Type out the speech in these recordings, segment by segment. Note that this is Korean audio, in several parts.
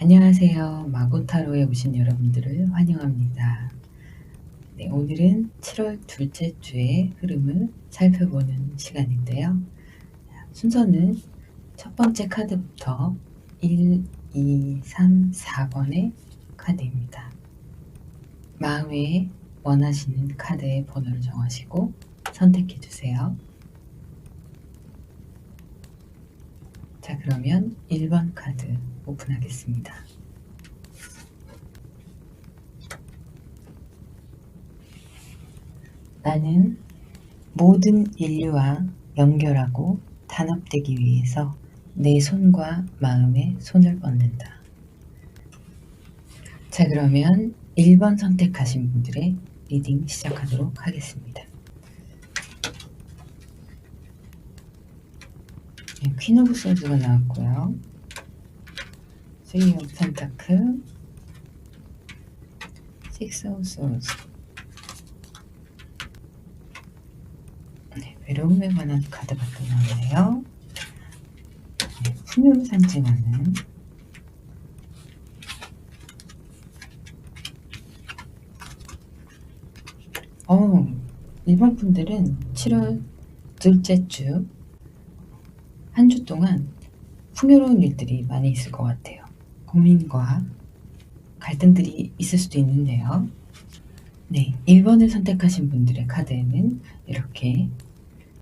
안녕하세요. 마고타로에 오신 여러분들을 환영합니다. 네, 오늘은 7월 둘째 주의 흐름을 살펴보는 시간인데요. 순서는 첫 번째 카드부터 1, 2, 3, 4번의 카드입니다. 마음에 원하시는 카드의 번호를 정하시고 선택해 주세요. 자, 그러면 1번 카드 오픈하겠습니다. 나는 모든 인류와 연결하고 단합되기 위해서 내 손과 마음에 손을 뻗는다. 자, 그러면 1번 선택하신 분들의 리딩 시작하도록 하겠습니다. 네, 퀸 오브 소드가 나왔고요. 3 오브 펜타클, 6 오브 소드. 네, 외로움에 관한 카드가 또 나오네요. 네, 풍요를 상징하는 일본 분들은 7월 둘째 주 한 주 동안 풍요로운 일들이 많이 있을 것 같아요. 고민과 갈등들이 있을 수도 있는데요. 네, 1번을 선택하신 분들의 카드에는 이렇게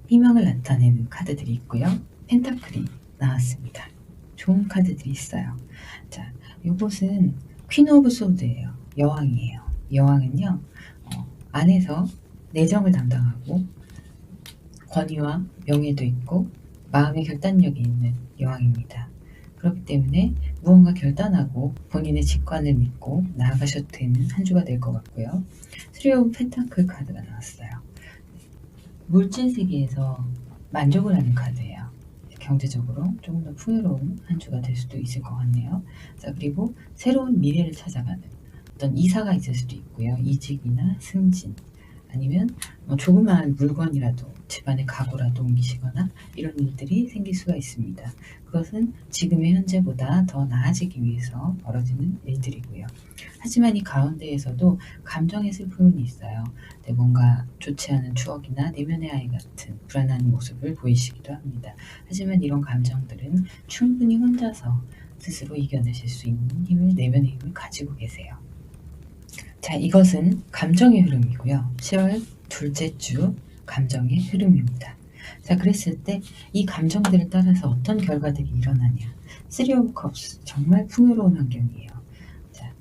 희망을 나타내는 카드들이 있고요. 펜타클이 나왔습니다. 좋은 카드들이 있어요. 자, 이것은 퀸 오브 소드예요. 여왕이에요. 여왕은요, 안에서 내정을 담당하고 권위와 명예도 있고 마음의 결단력이 있는 여왕입니다. 그렇기 때문에 무언가 결단하고 본인의 직관을 믿고 나아가셔도 되는 한 주가 될 것 같고요. 3 오브 펜타클 카드가 나왔어요. 물질 세계에서 만족을 하는 카드예요. 경제적으로 조금 더 풍요로운 한 주가 될 수도 있을 것 같네요. 자, 그리고 새로운 미래를 찾아가는 어떤 이사가 있을 수도 있고요. 이직이나 승진, 아니면 조그마한 물건이라도 집안의 가구라도 옮기시거나 이런 일들이 생길 수가 있습니다. 그것은 지금의 현재보다 더 나아지기 위해서 벌어지는 일들이고요. 하지만 이 가운데에서도 감정의 슬픔은 있어요. 네, 뭔가 좋지 않은 추억이나 내면의 아이 같은 불안한 모습을 보이시기도 합니다. 하지만 이런 감정들은 충분히 혼자서 스스로 이겨내실 수 있는 힘을, 내면의 힘을 가지고 계세요. 자, 이것은 감정의 흐름이고요. 10월 둘째 주 감정의 흐름입니다. 자, 그랬을 때 이 감정들을 따라서 어떤 결과들이 일어나냐. 3 오브 컵스, 정말 풍요로운 환경이에요. 자,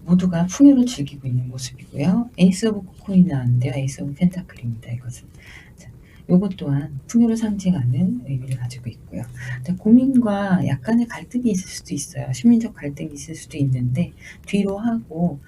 모두가 풍요를 즐기고 있는 모습이고요. 에이스 오브 코인이 나왔는데요. 에이스 오브 펜타클입니다. 이것은. 자, 요것 또한 풍요를 상징하는 의미를 가지고 있고요. 자, 고민과 약간의 갈등이 있을 수도 있어요. 심리적 갈등이 있을 수도 있는데 뒤로 하고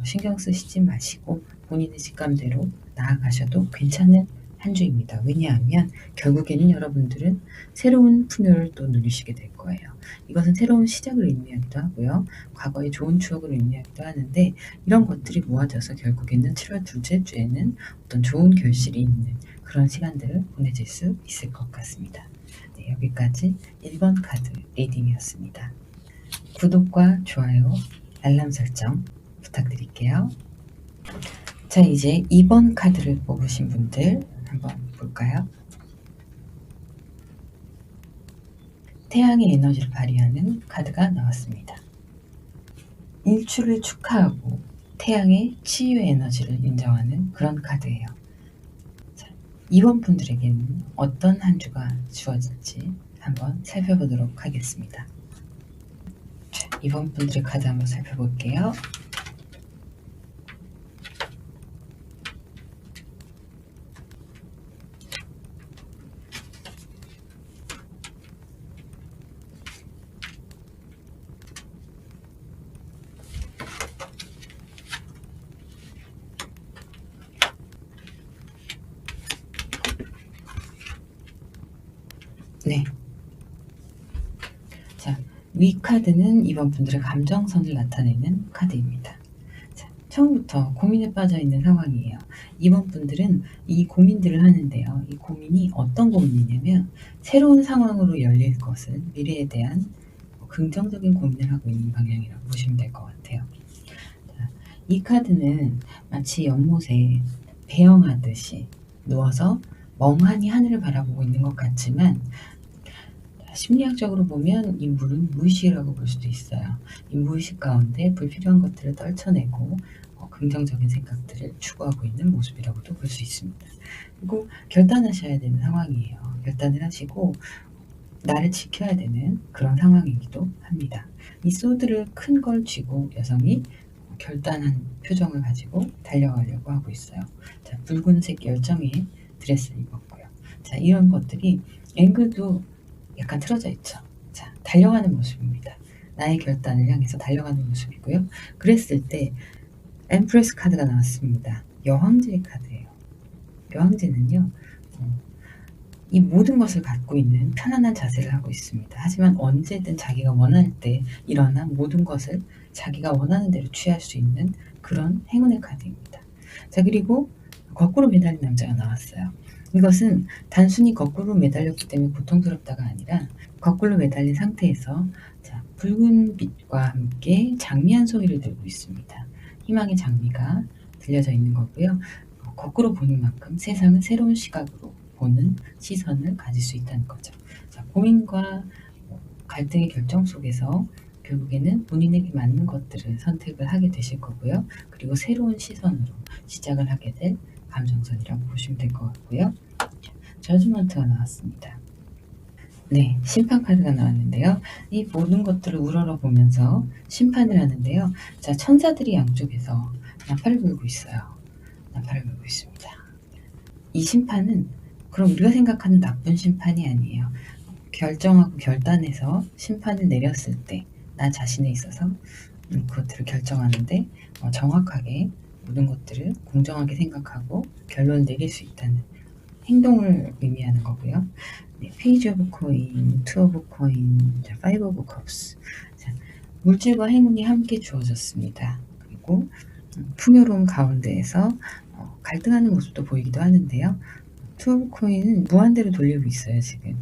신경 쓰시지 마시고 본인의 직감대로 나아가셔도 괜찮은 한 주입니다. 왜냐하면 결국에는 여러분들은 새로운 풍요를 또 누리시게 될 거예요. 이것은 새로운 시작을 의미하기도 하고요. 과거의 좋은 추억을 의미하기도 하는데 이런 것들이 모아져서 결국에는 7월 둘째 주에는 어떤 좋은 결실이 있는 그런 시간들을 보내실 수 있을 것 같습니다. 네, 여기까지 1번 카드 리딩이었습니다. 구독과 좋아요, 알람 설정 부탁드릴게요. 자, 이제 2번 카드를 뽑으신 분들 한번 볼까요? 태양의 에너지를 발휘하는 카드가 나왔습니다. 일출을 축하하고 태양의 치유의 에너지를 인정하는 그런 카드예요. 자, 2번 분들에게는 어떤 한 주가 주어질지 한번 살펴보도록 하겠습니다. 자, 2번 분들의 카드 한번 살펴볼게요. 네. 자, 위 카드는 이번 분들의 감정선을 나타내는 카드입니다. 자, 처음부터 고민에 빠져 있는 상황이에요. 이번 분들은 이 고민들을 하는데요. 이 고민이 어떤 고민이냐면 새로운 상황으로 열릴 것을 미래에 대한 긍정적인 고민을 하고 있는 방향이라고 보시면 될 것 같아요. 자, 이 카드는 마치 연못에 배영하듯이 누워서 멍하니 하늘을 바라보고 있는 것 같지만, 심리학적으로 보면 이 물은 무의식이라고 볼 수도 있어요. 이 무의식 가운데 불필요한 것들을 떨쳐내고 긍정적인 생각들을 추구하고 있는 모습이라고도 볼 수 있습니다. 그리고 결단하셔야 되는 상황이에요. 결단을 하시고 나를 지켜야 되는 그런 상황이기도 합니다. 이 소드를 큰 걸 쥐고 여성이 결단한 표정을 가지고 달려가려고 하고 있어요. 자, 붉은색 열정의 드레스를 입었고요. 자, 이런 것들이 앵글도 약간 틀어져 있죠. 자, 달려가는 모습입니다. 나의 결단을 향해서 달려가는 모습이고요. 그랬을 때 엠프레스 카드가 나왔습니다. 여왕제의 카드예요. 여왕제는요, 이 모든 것을 갖고 있는 편안한 자세를 하고 있습니다. 하지만 언제든 자기가 원할 때 일어나 모든 것을 자기가 원하는 대로 취할 수 있는 그런 행운의 카드입니다. 자, 그리고 거꾸로 매달린 남자가 나왔어요. 이것은 단순히 거꾸로 매달렸기 때문에 고통스럽다가 아니라 거꾸로 매달린 상태에서 자, 붉은 빛과 함께 장미 한 송이를 들고 있습니다. 희망의 장미가 들려져 있는 거고요. 거꾸로 보는 만큼 세상은 새로운 시각으로 보는 시선을 가질 수 있다는 거죠. 자, 고민과 갈등의 결정 속에서 결국에는 본인에게 맞는 것들을 선택을 하게 되실 거고요. 그리고 새로운 시선으로 시작을 하게 될 감정선이라고 보시면 될 것 같고요. 저지먼트가 나왔습니다. 네, 심판 카드가 나왔는데요. 이 모든 것들을 우러러보면서 심판을 하는데요. 자, 천사들이 양쪽에서 나팔을 불고 있어요. 나팔을 불고 있습니다. 이 심판은 그럼 우리가 생각하는 나쁜 심판이 아니에요. 결정하고 결단해서 심판을 내렸을 때 나 자신에 있어서 그것들을 결정하는데 정확하게 모든 것들을 공정하게 생각하고 결론을 내릴 수 있다는 행동을 의미하는 거고요. 네, 페이지 오브 코인, 투 오브 코인, 파이브 오브 컵스. 자, 물질과 행운이 함께 주어졌습니다. 그리고 풍요로운 가운데에서 갈등하는 모습도 보이기도 하는데요. 투 오브 코인은 무한대로 돌리고 있어요. 지금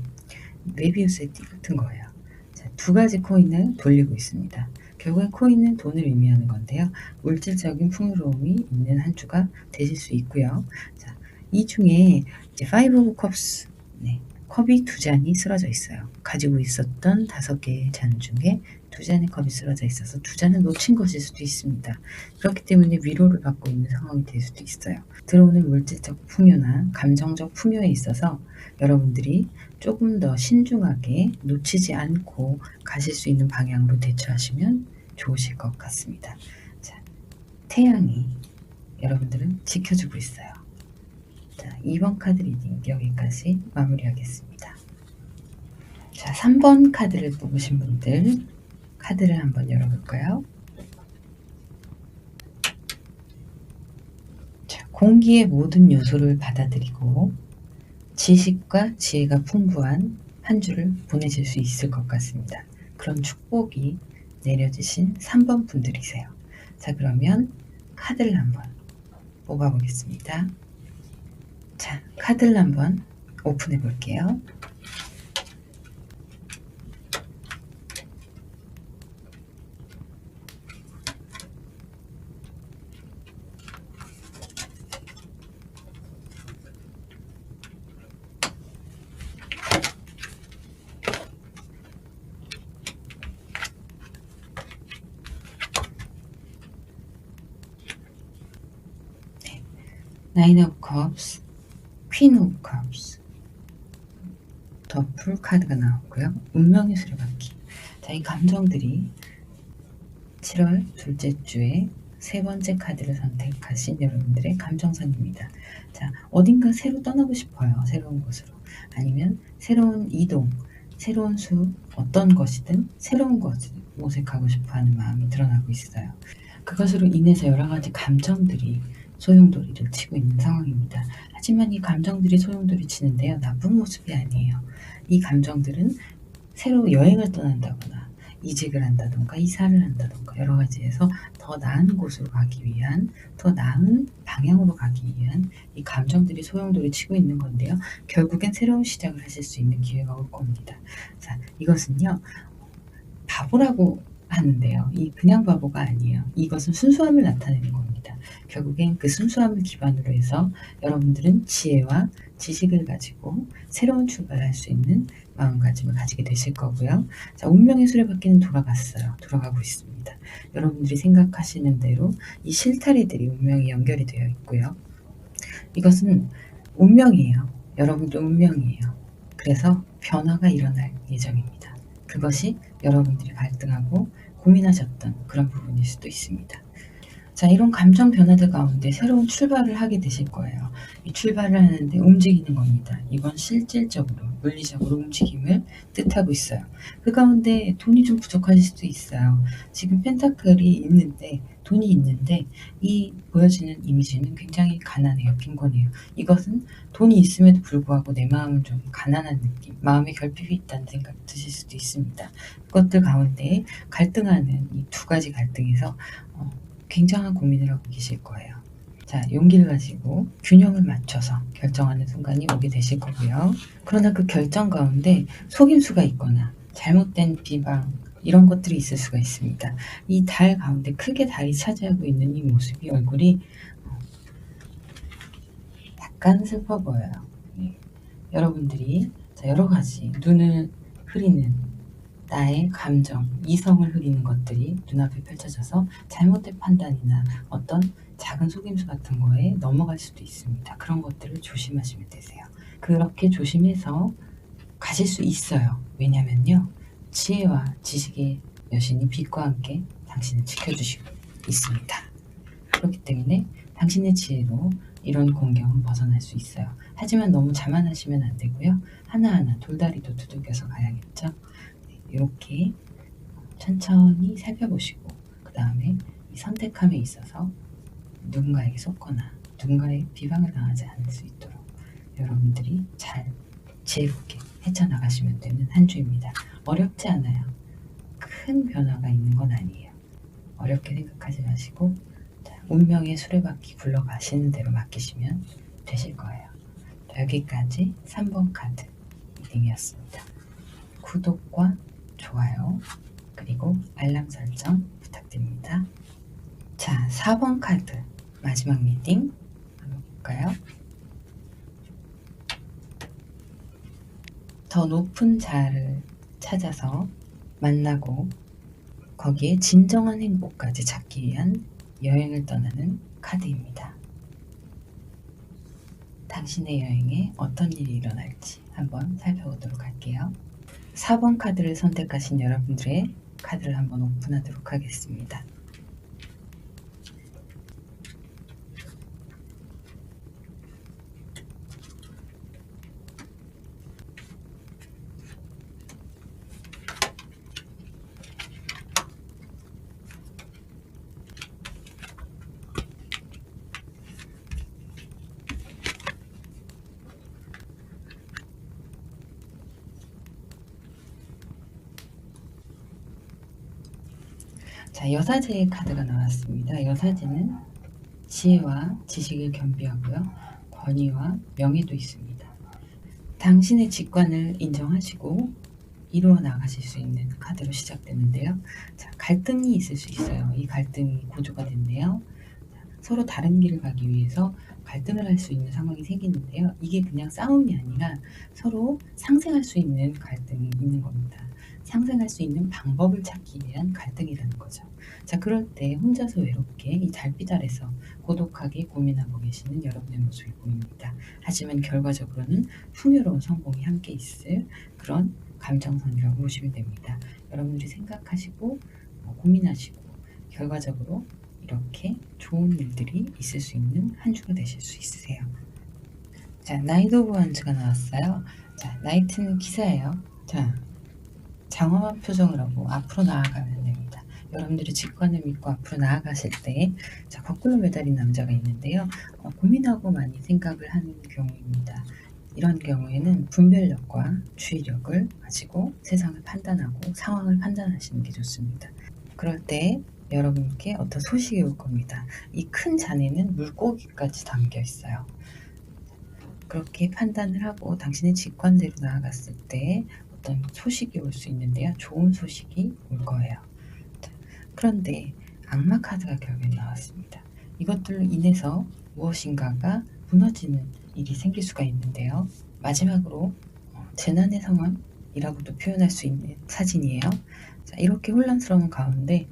메비우스의 띠 같은 거예요. 자, 두 가지 코인을 돌리고 있습니다. 결국엔 코인은 돈을 의미하는 건데요. 물질적인 풍요로움이 있는 한 주가 되실 수 있고요. 자, 이 중에 이제 파이브 오브 컵스, 네, 컵이 두 잔이 쓰러져 있어요. 가지고 있었던 5개의 잔 중에 2잔의 컵이 쓰러져 있어서 2잔을 놓친 것일 수도 있습니다. 그렇기 때문에 위로를 받고 있는 상황이 될 수도 있어요. 들어오는 물질적 풍요나 감정적 풍요에 있어서 여러분들이 조금 더 신중하게 놓치지 않고 가실 수 있는 방향으로 대처하시면 좋으실 것 같습니다. 자, 태양이 여러분들은 지켜주고 있어요. 자, 2번 카드 리딩 여기까지 마무리하겠습니다. 자, 3번 카드를 뽑으신 분들 카드를 한번 열어볼까요? 자, 공기의 모든 요소를 받아들이고 지식과 지혜가 풍부한 한 주를 보내실 수 있을 것 같습니다. 그런 축복이 내려지신 3번 분들이세요. 자, 그러면 카드를 한번 뽑아보겠습니다. 자, 카드를 한번 오픈해 볼게요. 나인 오브 컵스, 퀸 오브 컵스, 더풀 카드가 나왔고요. 운명의 수레바퀴. 자, 이 감정들이 7월 둘째 주에 3번째 카드를 선택하신 여러분들의 감정선입니다. 자, 어딘가 새로 떠나고 싶어요. 새로운 곳으로. 아니면 새로운 이동, 새로운 숲, 어떤 것이든 새로운 것을 모색하고 싶어하는 마음이 드러나고 있어요. 그것으로 인해서 여러 가지 감정들이 소용돌이를 치고 있는 상황입니다. 하지만 이 감정들이 소용돌이 치는데요. 나쁜 모습이 아니에요. 이 감정들은 새로 여행을 떠난다거나 이직을 한다던가 이사를 한다던가 여러 가지에서 더 나은 곳으로 가기 위한, 더 나은 방향으로 가기 위한 이 감정들이 소용돌이 치고 있는 건데요. 결국엔 새로운 시작을 하실 수 있는 기회가 올 겁니다. 자, 이것은요. 바보라고 하는데요. 이 그냥 바보가 아니에요. 이것은 순수함을 나타내는 겁니다. 결국엔 그 순수함을 기반으로 해서 여러분들은 지혜와 지식을 가지고 새로운 출발을 할 수 있는 마음가짐을 가지게 되실 거고요. 자, 운명의 수레바퀴는 돌아갔어요. 돌아가고 있습니다. 여러분들이 생각하시는 대로 이 실타래들이 운명이 연결이 되어 있고요. 이것은 운명이에요. 여러분들 운명이에요. 그래서 변화가 일어날 예정입니다. 그것이 여러분들이 갈등하고 고민하셨던 그런 부분일 수도 있습니다. 자, 이런 감정 변화들 가운데 새로운 출발을 하게 되실 거예요. 이 출발을 하는데 움직이는 겁니다. 이건 실질적으로 물리적으로 움직임을 뜻하고 있어요. 그 가운데 돈이 좀 부족하실 수도 있어요. 지금 펜타클이 있는데 돈이 있는데 이 보여지는 이미지는 굉장히 가난해요. 빈곤해요. 이것은 돈이 있음에도 불구하고 내 마음은 좀 가난한 느낌, 마음에 결핍이 있다는 생각이 드실 수도 있습니다. 그것들 가운데 갈등하는 이 두 가지 갈등에서 굉장한 고민을 하고 계실 거예요. 자, 용기를 가지고 균형을 맞춰서 결정하는 순간이 오게 되실 거고요. 그러나 그 결정 가운데 속임수가 있거나 잘못된 비방 이런 것들이 있을 수가 있습니다. 이 달 가운데 크게 달이 차지하고 있는 이 모습이 얼굴이 약간 슬퍼 보여요. 여러분들이 여러 가지 눈을 흐리는 나의 감정, 이성을 흐리는 것들이 눈앞에 펼쳐져서 잘못된 판단이나 어떤 작은 속임수 같은 거에 넘어갈 수도 있습니다. 그런 것들을 조심하시면 되세요. 그렇게 조심해서 가실 수 있어요. 왜냐면요. 지혜와 지식의 여신이 빛과 함께 당신을 지켜주시고 있습니다. 그렇기 때문에 당신의 지혜로 이런 공경은 벗어날 수 있어요. 하지만 너무 자만하시면 안 되고요. 하나하나 돌다리도 두들겨서 가야겠죠. 이렇게 천천히 살펴보시고 그 다음에 이 선택함에 있어서 누군가에게 속거나 누군가의 비방을 당하지 않을 수 있도록 여러분들이 잘 지혜롭게 헤쳐나가시면 되는 한 주입니다. 어렵지 않아요. 큰 변화가 있는 건 아니에요. 어렵게 생각하지 마시고 운명의 수레바퀴 굴러가시는 대로 맡기시면 되실 거예요. 여기까지 3번 카드 리딩이었습니다. 구독과 좋아요 그리고 알람 설정 부탁드립니다. 자, 4번 카드 마지막 리딩 한번 볼까요? 더 높은 자아를 찾아서 만나고 거기에 진정한 행복까지 찾기 위한 여행을 떠나는 카드입니다. 당신의 여행에 어떤 일이 일어날지 한번 살펴보도록 할게요. 4번 카드를 선택하신 여러분들의 카드를 한번 오픈하도록 하겠습니다. 자, 여사제의 카드가 나왔습니다. 여사제는 지혜와 지식을 겸비하고요. 권위와 명예도 있습니다. 당신의 직관을 인정하시고 이루어 나가실 수 있는 카드로 시작되는데요. 자, 갈등이 있을 수 있어요. 이 갈등이 고조가 됐네요. 서로 다른 길을 가기 위해서 갈등을 할 수 있는 상황이 생기는데요. 이게 그냥 싸움이 아니라 서로 상생할 수 있는 갈등이 있는 겁니다. 상생할 수 있는 방법을 찾기 위한 갈등이라는 거죠. 자, 그럴 때 혼자서 외롭게 이 달빛 아래서 고독하게 고민하고 계시는 여러분의 모습이 보입니다. 하지만 결과적으로는 풍요로운 성공이 함께 있을 그런 감정선이라고 보시면 됩니다. 여러분들이 생각하시고 고민하시고 결과적으로 이렇게 좋은 일들이 있을 수 있는 한 주가 되실 수 있으세요. 자, 나이트 오브 원즈가 나왔어요. 자, 나이트는 기사예요. 자, 장엄한 표정을 하고 앞으로 나아가면 됩니다. 여러분들이 직관을 믿고 앞으로 나아가실 때, 자, 거꾸로 매달린 남자가 있는데요. 고민하고 많이 생각을 하는 경우입니다. 이런 경우에는 분별력과 주의력을 가지고 세상을 판단하고 상황을 판단하시는 게 좋습니다. 그럴 때 여러분께 어떤 소식이 올 겁니다. 이 큰 잔에는 물고기까지 담겨 있어요. 그렇게 판단을 하고 당신의 직관대로 나아갔을 때 어떤 소식이 올 수 있는데요. 좋은 소식이 올 거예요. 자, 그런데 악마 카드가 결국에 나왔습니다. 이것들로 인해서 무엇인가가 무너지는 일이 생길 수가 있는데요. 마지막으로 재난의 상황이라고도 표현할 수 있는 사진이에요. 자, 이렇게 혼란스러운 가운데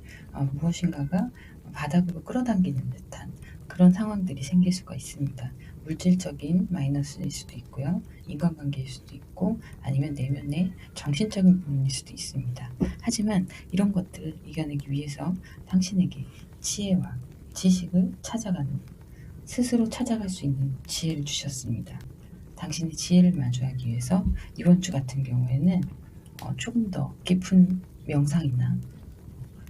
무엇인가가 바닥으로 끌어당기는 듯한 그런 상황들이 생길 수가 있습니다. 물질적인 마이너스일 수도 있고요. 인간관계일 수도 있고 아니면 내면의 정신적인 부분일 수도 있습니다. 하지만 이런 것들을 이겨내기 위해서 당신에게 지혜와 지식을 찾아가는, 스스로 찾아갈 수 있는 지혜를 주셨습니다. 당신의 지혜를 마주하기 위해서 이번 주 같은 경우에는 조금 더 깊은 명상이나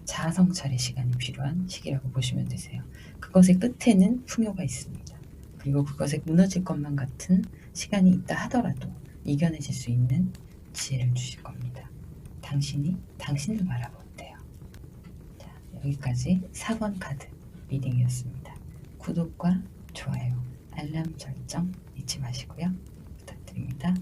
자아 성찰의 시간이 필요한 시기라고 보시면 되세요. 그것의 끝에는 풍요가 있습니다. 그리고 그것에 무너질 것만 같은 시간이 있다 하더라도 이겨내실 수 있는 지혜를 주실 겁니다. 당신이 당신을 바라본대요. 자, 여기까지 4번 카드 리딩이었습니다. 구독과 좋아요, 알람 설정 잊지 마시고요. 부탁드립니다.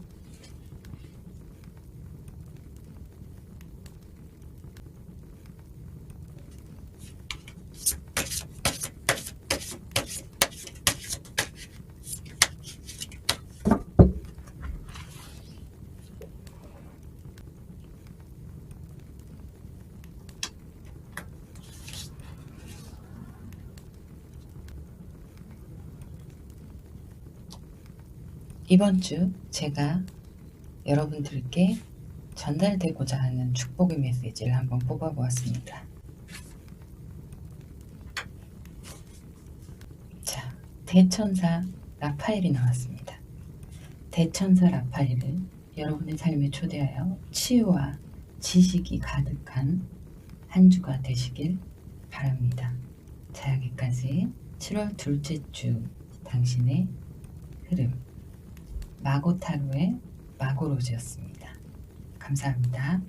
이번 주 제가 여러분들께 전달되고자 하는 축복의 메시지를 한번 뽑아보았습니다. 자, 대천사 라파엘이 나왔습니다. 대천사 라파엘을 여러분의 삶에 초대하여 치유와 지식이 가득한 한 주가 되시길 바랍니다. 자, 여기까지 7월 둘째 주 당신의 흐름 마고타로의 마고로즈였습니다. 감사합니다.